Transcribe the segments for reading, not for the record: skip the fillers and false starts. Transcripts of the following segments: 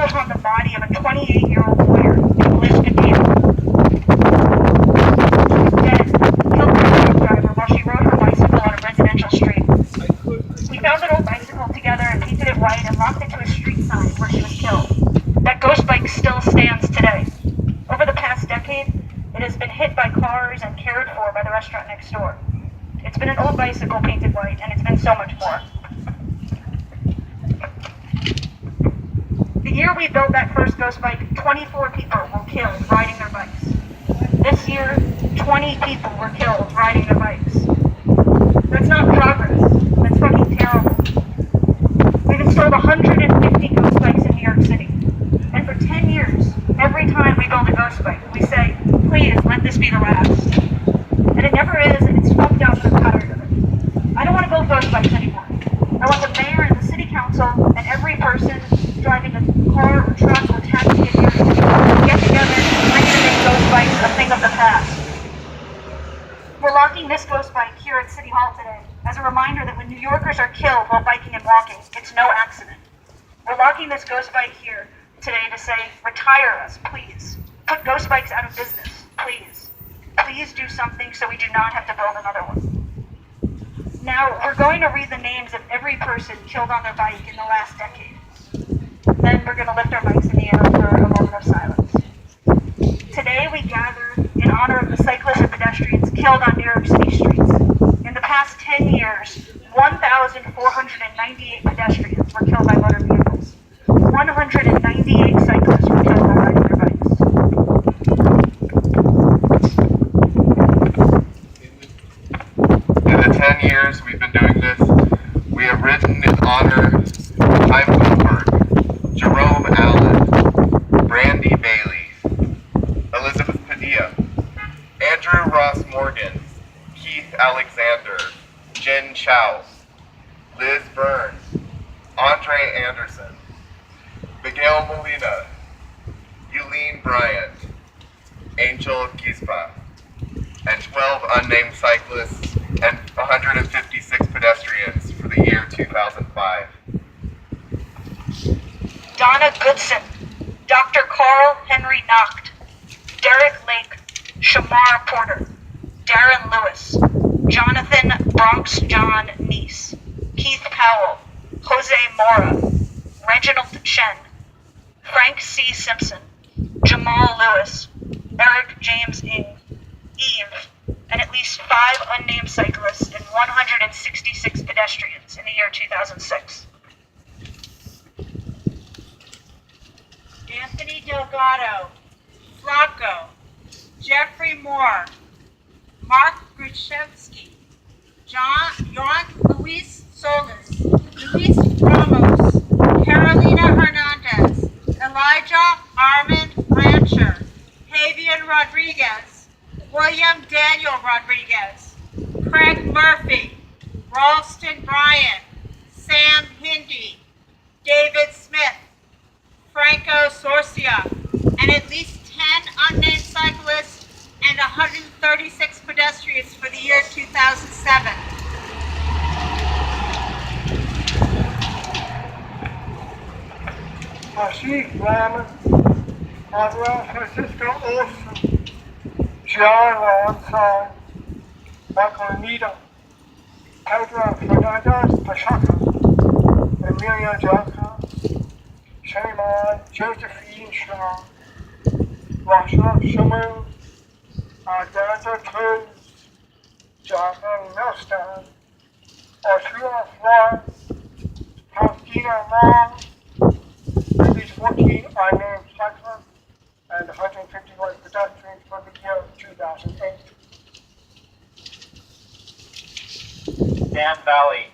stumbled upon the body of a 28-year-old lawyer named Liz Padilla. She was dead, killed by a truck driver while she rode her bicycle on a residential street. We found an old bicycle together and painted it white and locked it to a street sign where she was killed. That ghost bike still stands today. Over the past decade, it has been hit by cars and cared for by the restaurant next door. It's been an old bicycle painted white, and it's been so much more. The year we built that first ghost bike, 24 people were killed riding their bikes. This year, 20 people were killed riding their bikes. That's not progress. That's fucking terrible. We've installed 150 ghost bikes in New York City. And for 10 years, every time we build a ghost bike, we say, please, let this be the last. And it never is, and it's fucked up and I'm tired of it. I don't want to build ghost bikes anymore. I want the mayor and the city council and every person driving a car or truck or taxi in New York City to get together and agree to make ghost bikes a thing of the past. We're locking this ghost bike here at City Hall today as a reminder that when New Yorkers are killed while biking and walking, it's no accident. We're locking this ghost bike here today to say, retire us, please. Put ghost bikes out of business, please. Please do something so we do not have to build another one. Now, we're going to read the names of every person killed on their bike in the last decade. Then we're going to lift our bikes in the air for a moment of silence. Today we gather in honor of the cyclists and pedestrians killed on New York City streets. In the past 10 years, 1,498 pedestrians were killed by motor vehicles. 198 cyclists were killed by riding their bikes. In the 10 years we've been doing this, we have written in honor of Chaim Goldberg, Jerome Allen, Brandy Bailey, Elizabeth Padilla, Andrew Ross Morgan, Keith Alexander, Jen Chow, Liz Burns, Andre Anderson, Miguel Molina, Eileen Bryant, Angel Gispa, and 12 unnamed cyclists and 156 pedestrians for the year 2005. Donna Goodson, Dr. Carl Henry Nacht, Derek Lake, Shamar Porter, Darren Lewis, Jonathan Bronx John Neese, Keith Powell, Jose Mora, Reginald Chen, Frank C. Simpson, Jamal Lewis, Eric James Eve, and at least 5 unnamed cyclists and 166 pedestrians in the year 2006. Anthony Delgado, Flacco, Jeffrey Moore, Mark Gruszewski, John Luis Solis, Luis Ramos, Carolina Hernandez, Elijah Armand Blanchard, Javier Rodriguez, William Daniel Rodriguez, Craig Murphy, Ralston Bryan, Sam Hindi, David Smith, Franco Sorcia, and at least 10 unnamed cyclists and 136 pedestrians for the year 2007. Rashid Rahman, Adrian Francisco Olson, John Lawrence, Michael Nita, Pedro Fernandez Pacheco, Emilia Johnson, Shaiman Josephine Shaw, Rashad Shamu, Danta Cruz, Jonathan Milstein, Arturo Flores, Faustina Long, at least 14 unnamed cyclists and 151 pedestrians for the year 2008. Dan Valley,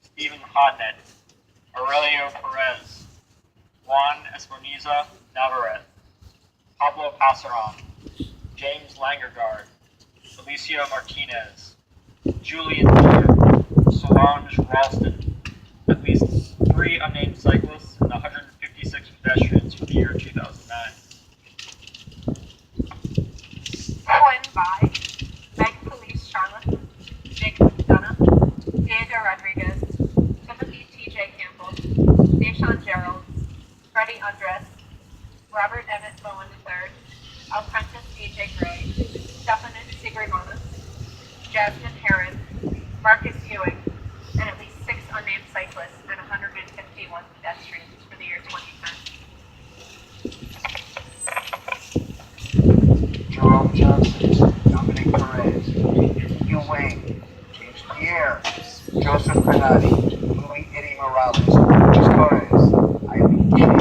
Stephen Hodnett, Aurelio Perez, Juan Escorniza Navarrete, Pablo Pasaron, James Langergaard, Alicia Martinez, Julian Miller, Solange Ralston, at least 3 unnamed cyclists and 156 pedestrians for the year 2009. Quinn Bai, Meg Police Charlotte, Jacob McDonough, Diego Rodriguez, Timothy T.J. Campbell, Deshaun Gerald, Freddie Andres, Robert Emmett Bowen III, Apprentice AJ Gray, Stephanis Sigrimanos, Jasmine Heron, Marcus Ewing, and at least 6 unnamed cyclists and 151 pedestrians for the year 2010. Jerome Johnson, Dominic Perez, Hugh Wayne, James Pierre, Joseph Granati, Louis Eddie Morales, Luis Torres, Eileen Chen,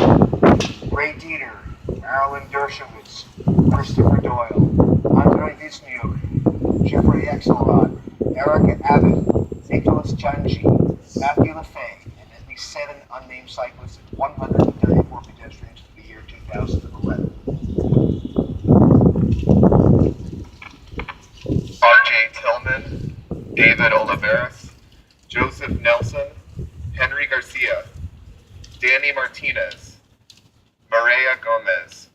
Ray Dieter, Marilyn Dershowitz, Christopher Doyle, Andrei Wisniuk, Jeffrey Axelrod, Erica Abbott, Nicholas Janji, Matthew LaFay, and at least 7 unnamed cyclists and 134 pedestrians for the year 2011. RJ Tillman, David Oliveras, Joseph Nelson, Henry Garcia, Danny Martinez, Maria Gomez,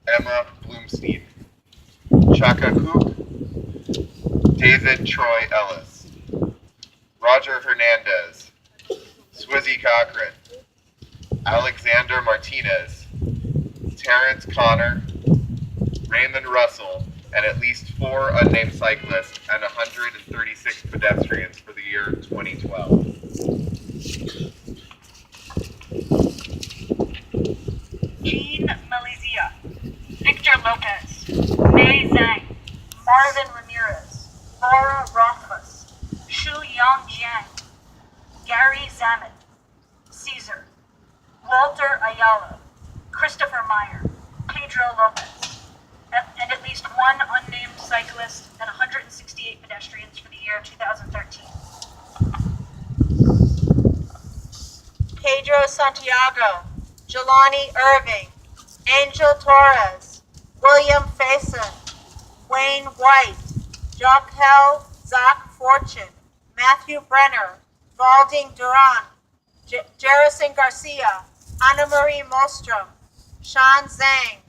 Emma Bloomstein, Chaka Cook, David Troy Ellis, Roger Hernandez, Swizzy Cochran, Alexander Martinez, Terrence Connor, Raymond Russell, and at least 4 unnamed cyclists and 136 pedestrians for the year 2012. Jean Malizia, Victor Lopez, Mei Zhang, Marvin Ramirez, Laura Rothfuss, Shu Yang Jiang, Gary Zamet, Caesar, Walter Ayala, Christopher Meyer, Pedro Lopez, and at least 1 unnamed cyclist and 168 pedestrians for the year 2013. Pedro Santiago, Jelani Irving, Angel Torres, William Faison, Wayne White, Jokel Zach Fortune, Matthew Brenner, Valding Duran, Jerison Garcia, Anna Marie Mostrom, Sean Zhang,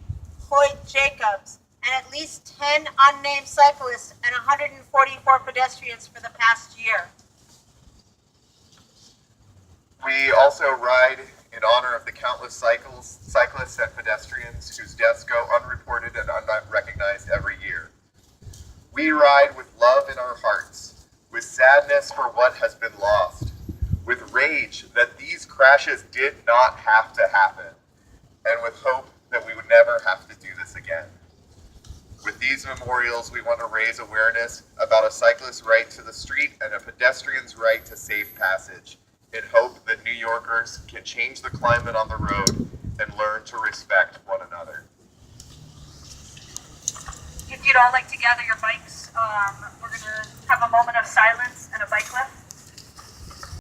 Hoyt Jacobs, and at least 10 unnamed cyclists and 144 pedestrians for the past year. We also ride in honor of the countless cyclists and pedestrians whose deaths go unreported and unrecognized every year. We ride with love in our hearts, with sadness for what has been lost, with rage that these crashes did not have to happen, and with hope that we would never have to do this again. With these memorials, we want to raise awareness about a cyclist's right to the street and a pedestrian's right to safe passage, in hope that New Yorkers can change the climate on the road and learn to respect one another. If you'd all like to gather your bikes, we're going to have a moment of silence